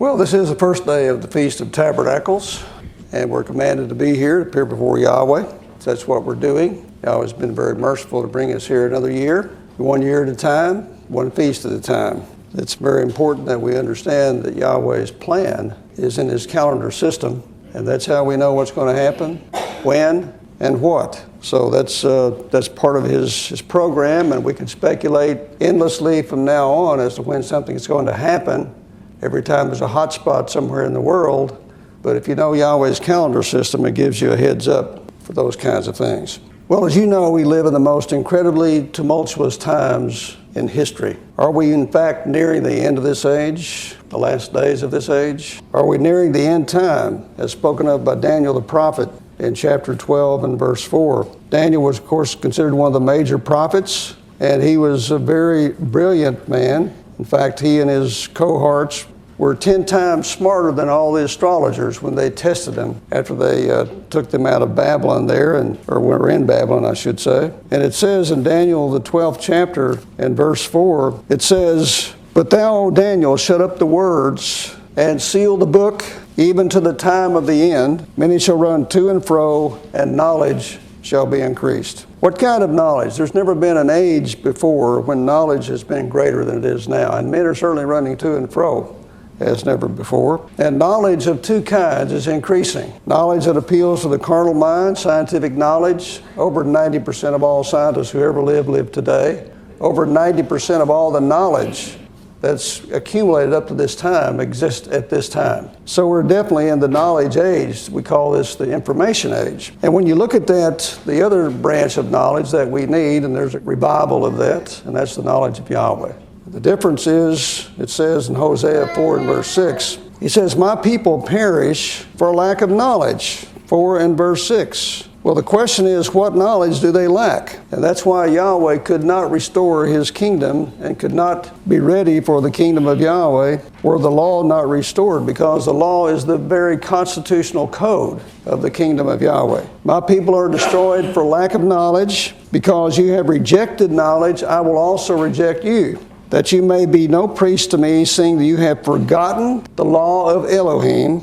Well, this is the first day of the Feast of Tabernacles, and we're commanded to be here, to appear before Yahweh. So that's what we're doing. Yahweh's been very merciful to bring us here another year, 1 year at a time, one feast at a time. It's very important that we understand that Yahweh's plan is in his calendar system, and that's how we know what's going to happen, when, and what. So that's part of his program, and we can speculate endlessly from now on as to when something is going to happen. Every time there's a hot spot somewhere in the world. But if you know Yahweh's calendar system, it gives you a heads up for those kinds of things. Well, as you know, we live in the most incredibly tumultuous times in history. Are we in fact nearing the end of this age, the last days of this age? Are we nearing the end time, as spoken of by Daniel the prophet in chapter 12 and verse 4? Daniel was, of course, considered one of the major prophets, and he was a very brilliant man. In fact, he and his cohorts were 10 times smarter than all the astrologers when they tested them after they took them out of Babylon there, or were in Babylon, I should say. And it says in Daniel, the 12th chapter, and verse 4, it says, "But thou, O Daniel, shut up the words and seal the book, even to the time of the end. Many shall run to and fro, and knowledge shall be increased." What kind of knowledge? There's never been an age before when knowledge has been greater than it is now. And men are certainly running to and fro as never before. And knowledge of two kinds is increasing. Knowledge that appeals to the carnal mind, scientific knowledge. Over 90% of all scientists who ever live today. Over 90% of all the knowledge that's accumulated up to this time exists at this time. So we're definitely in the knowledge age. We call this the information age. And when you look at that, the other branch of knowledge that we need, and there's a revival of that, and that's the knowledge of Yahweh. The difference is, it says in Hosea 4 and verse 6, he says, "My people perish for lack of knowledge." 4 and verse 6. Well, the question is, what knowledge do they lack? And that's why Yahweh could not restore his kingdom and could not be ready for the kingdom of Yahweh were the law not restored, because the law is the very constitutional code of the kingdom of Yahweh. "My people are destroyed for lack of knowledge. Because you have rejected knowledge, I will also reject you, that you may be no priest to me, seeing that you have forgotten the law of Elohim.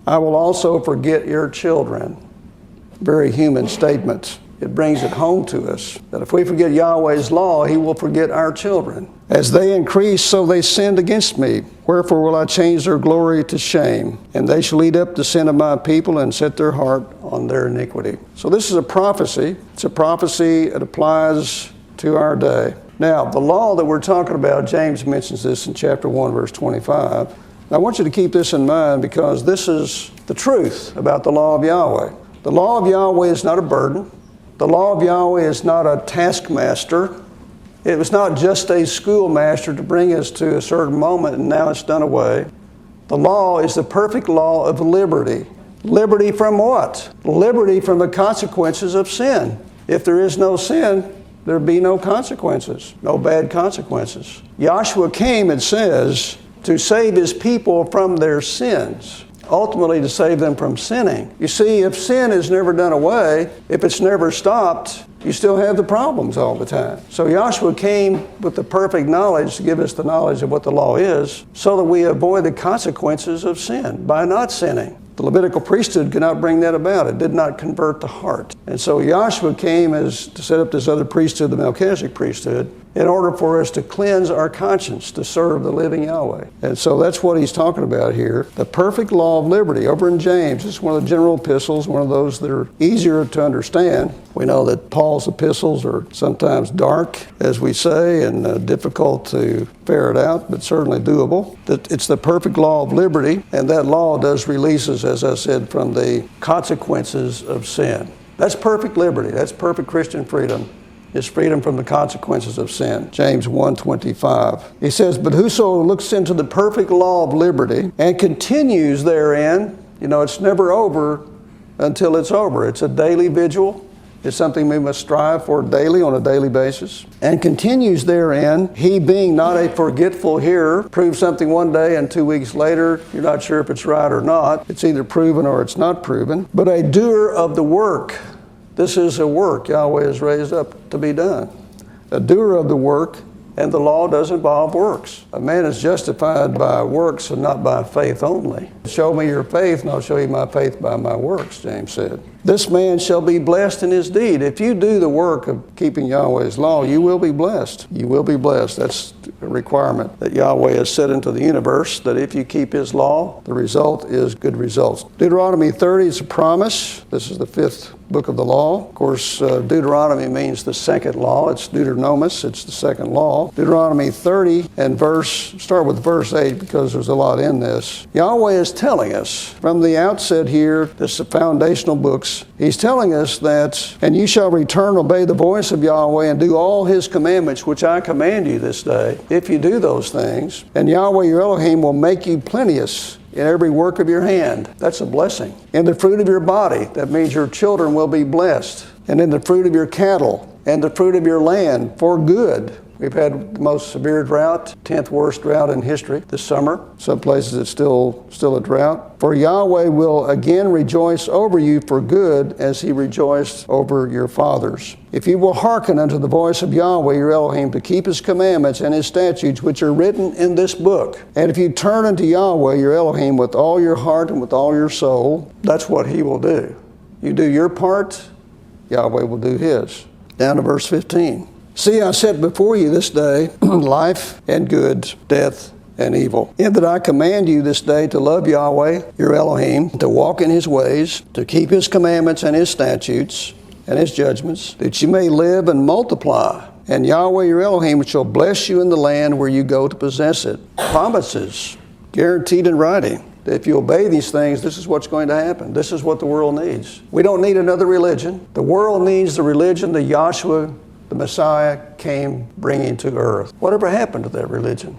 I will also forget your children." Very human statement. It brings it home to us that if we forget Yahweh's law, he will forget our children. "As they increase, so they sinned against me. Wherefore will I change their glory to shame? And they shall eat up the sin of my people and set their heart on their iniquity." So this is a prophecy. It's a prophecy that applies to our day. Now, the law that we're talking about, James mentions this in chapter 1, verse 25. I want you to keep this in mind, because this is the truth about the law of Yahweh. The law of Yahweh is not a burden. The law of Yahweh is not a taskmaster. It was not just a schoolmaster to bring us to a certain moment and now it's done away. The law is the perfect law of liberty. Liberty from what? Liberty from the consequences of sin. If there is no sin, there be no consequences, no bad consequences. Yahshua came, it says, to save his people from their sins. Ultimately to save them from sinning. You see, if sin is never done away, if it's never stopped, you still have the problems all the time. So Yahshua came with the perfect knowledge to give us the knowledge of what the law is, so that we avoid the consequences of sin by not sinning. The Levitical priesthood could not bring that about. It did not convert the heart. And so Yahshua came as to set up this other priesthood, the Melchizedek priesthood, in order for us to cleanse our conscience to serve the living Yahweh. And so that's what he's talking about here. The perfect law of liberty. Over in James, it's one of the general epistles, one of those that are easier to understand. We know that Paul's epistles are sometimes dark, as we say, and difficult to ferret out, but certainly doable. It's the perfect law of liberty, and that law does release us, as I said, from the consequences of sin. That's perfect liberty. That's perfect Christian freedom. Is freedom from the consequences of sin. James 1:25. He says, "But whoso looks into the perfect law of liberty and continues therein," you know, it's never over until it's over. It's a daily vigil. It's something we must strive for daily, on a daily basis. "And continues therein, he being not a forgetful hearer," proves something one day and 2 weeks later, you're not sure if it's right or not. It's either proven or it's not proven. "But a doer of the work." This is a work Yahweh has raised up to be done. A doer of the work And the law does involve works. A man is justified by works and not by faith only. Show me your faith and I'll show you my faith by my works, James said. This man shall be blessed in his deed. If you do the work of keeping Yahweh's law, you will be blessed. You will be blessed. That's a requirement that Yahweh has set into the universe, that if you keep his law, the result is good results. Deuteronomy 30 is a promise. This is the 5th book of the law. Of course, Deuteronomy means the second law. It's Deuteronomos. It's the second law. Deuteronomy 30 and start with verse 8 because there's a lot in this. Yahweh is telling us from the outset here, this is the foundational books, he's telling us that, and you shall return, obey the voice of Yahweh and do all his commandments, which I command you this day. If you do those things, and Yahweh your Elohim will make you plenteous in every work of your hand. That's a blessing. In the fruit of your body, that means your children will be blessed. And in the fruit of your cattle, and the fruit of your land, for good. We've had the most severe drought, 10th worst drought in history this summer. Some places it's still a drought. For Yahweh will again rejoice over you for good as he rejoiced over your fathers. If you will hearken unto the voice of Yahweh your Elohim to keep his commandments and his statutes which are written in this book. And if you turn unto Yahweh your Elohim with all your heart and with all your soul, that's what he will do. You do your part, Yahweh will do his. Down to verse 15. See, I set before you this day life and good, death and evil. In that I command you this day to love Yahweh, your Elohim, to walk in his ways, to keep his commandments and his statutes and his judgments, that you may live and multiply. And Yahweh, your Elohim, shall bless you in the land where you go to possess it. Promises, guaranteed in writing. If you obey these things, this is what's going to happen. This is what the world needs. We don't need another religion. The world needs the religion that Yahshua, the Messiah, came bringing to earth. Whatever happened to that religion?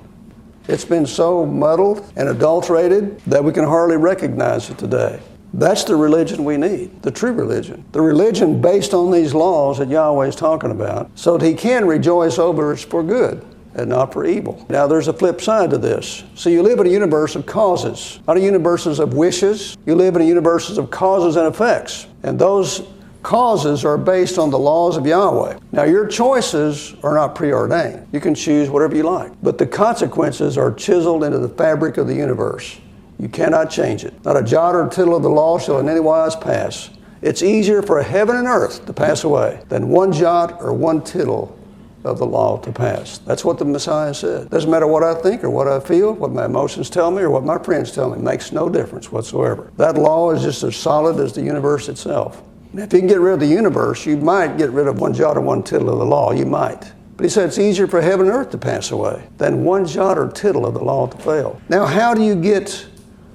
It's been so muddled and adulterated that we can hardly recognize it today. That's the religion we need, the true religion. The religion based on these laws that Yahweh is talking about, so that he can rejoice over us for good and not for evil. Now there's a flip side to this. So you live in a universe of causes, not a universe of wishes. You live in a universe of causes and effects. And those causes are based on the laws of Yahweh. Now your choices are not preordained. You can choose whatever you like. But the consequences are chiseled into the fabric of the universe. You cannot change it. Not a jot or tittle of the law shall in any wise pass. It's easier for heaven and earth to pass away than one jot or one tittle of the law to pass. That's what the Messiah said. Doesn't matter what I think or what I feel, what my emotions tell me or what my friends tell me. It makes no difference whatsoever. That law is just as solid as the universe itself. And if you can get rid of the universe, you might get rid of one jot or one tittle of the law. You might. But he said it's easier for heaven and earth to pass away than one jot or tittle of the law to fail. Now, how do you get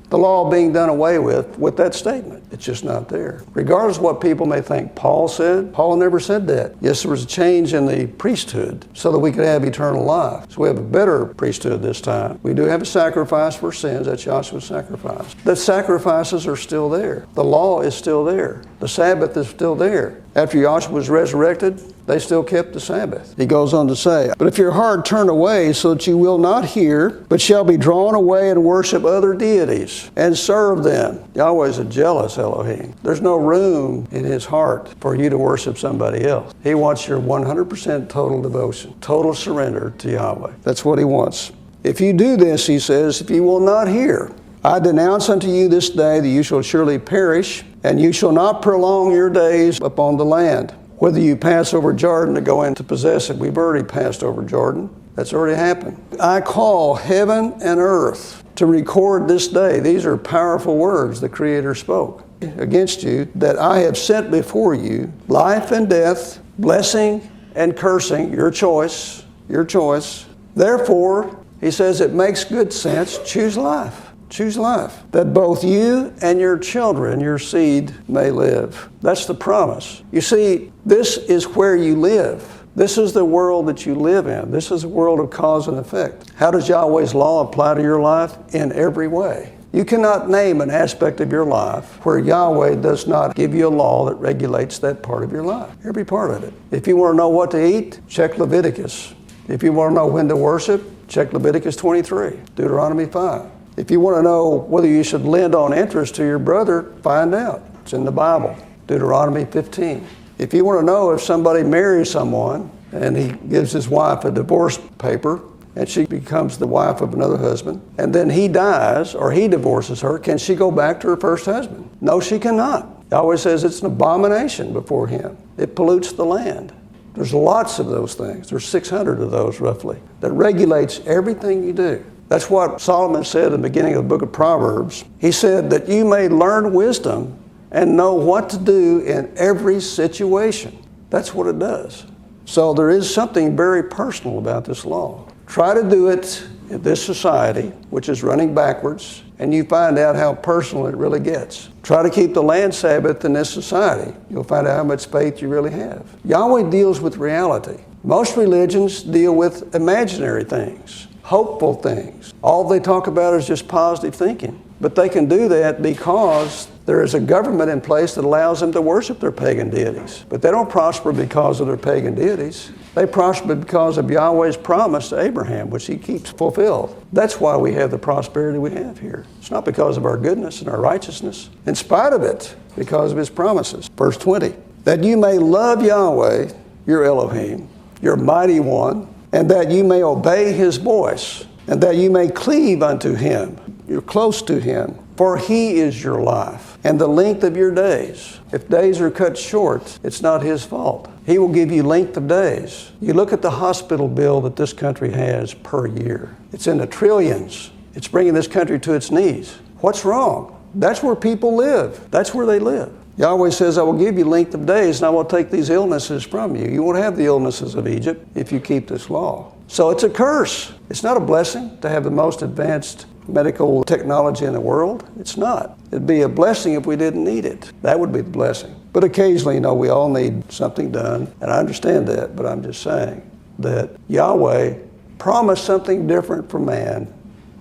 the law being done away with that statement? It's just not there. Regardless of what people may think Paul said, Paul never said that. Yes, there was a change in the priesthood so that we could have eternal life. So we have a better priesthood this time. We do have a sacrifice for sins. That's Yahshua's sacrifice. The sacrifices are still there. The law is still there. The Sabbath is still there. After Yahshua was resurrected, they still kept the Sabbath. He goes on to say, but if your heart turn away so that you will not hear, but shall be drawn away and worship other deities and serve them. Yahweh is a jealous Elohim. There's no room in his heart for you to worship somebody else. He wants your 100% total devotion, total surrender to Yahweh. That's what he wants. If you do this, he says, if you will not hear, I denounce unto you this day that you shall surely perish, and you shall not prolong your days upon the land. Whether you pass over Jordan to go in to possess it, we've already passed over Jordan. That's already happened. I call heaven and earth to record this day. These are powerful words the Creator spoke against you, that I have set before you life and death, blessing and cursing, your choice, your choice. Therefore, he says it makes good sense, choose life. Choose life, that both you and your children, your seed, may live. That's the promise. You see, this is where you live. This is the world that you live in. This is a world of cause and effect. How does Yahweh's law apply to your life? In every way. You cannot name an aspect of your life where Yahweh does not give you a law that regulates that part of your life. Every part of it. If you want to know what to eat, check Leviticus. If you want to know when to worship, check Leviticus 23, Deuteronomy 5. If you want to know whether you should lend on interest to your brother, find out. It's in the Bible, Deuteronomy 15. If you want to know if somebody marries someone and he gives his wife a divorce paper, and she becomes the wife of another husband, and then he dies or he divorces her, can she go back to her first husband? No, she cannot. Yahweh says it's an abomination before him. It pollutes the land. There's lots of those things. There's 600 of those roughly that regulates everything you do. That's what Solomon said in the beginning of the book of Proverbs. He said that you may learn wisdom and know what to do in every situation. That's what it does. So there is something very personal about this law. Try to do it in this society, which is running backwards, and you find out how personal it really gets. Try to keep the land Sabbath in this society. You'll find out how much faith you really have. Yahweh deals with reality. Most religions deal with imaginary things, hopeful things. All they talk about is just positive thinking. But they can do that because there is a government in place that allows them to worship their pagan deities. But they don't prosper because of their pagan deities. They prosper because of Yahweh's promise to Abraham, which he keeps fulfilled. That's why we have the prosperity we have here. It's not because of our goodness and our righteousness. In spite of it, because of his promises. Verse 20, that you may love Yahweh, your Elohim, your mighty one, and that you may obey his voice, and that you may cleave unto him. You're close to him, for he is your life and the length of your days. If days are cut short, it's not his fault. He will give you length of days. You look at the hospital bill that this country has per year. It's in the trillions. It's bringing this country to its knees. What's wrong? That's where people live. That's where they live. Yahweh says, I will give you length of days and I will take these illnesses from you. You won't have the illnesses of Egypt if you keep this law. So it's a curse. It's not a blessing to have the most advanced medical technology in the world. It's not. It'd be a blessing if we didn't need it. That would be the blessing. But occasionally, we all need something done, and I understand that, but I'm just saying that Yahweh promised something different for man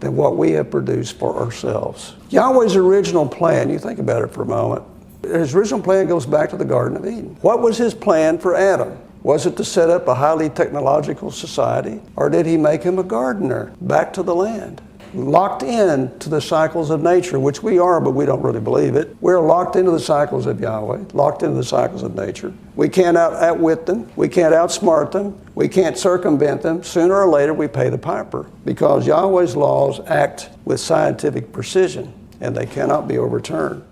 than what we have produced for ourselves. Yahweh's original plan, you think about it for a moment, his original plan goes back to the Garden of Eden. What was his plan for Adam? Was it to set up a highly technological society, or did he make him a gardener back to the land? Locked in to the cycles of nature, which we are, but we don't really believe it. We're locked into the cycles of Yahweh, locked into the cycles of nature. We can't outwit them. We can't outsmart them. We can't circumvent them. Sooner or later, we pay the piper because Yahweh's laws act with scientific precision, and they cannot be overturned.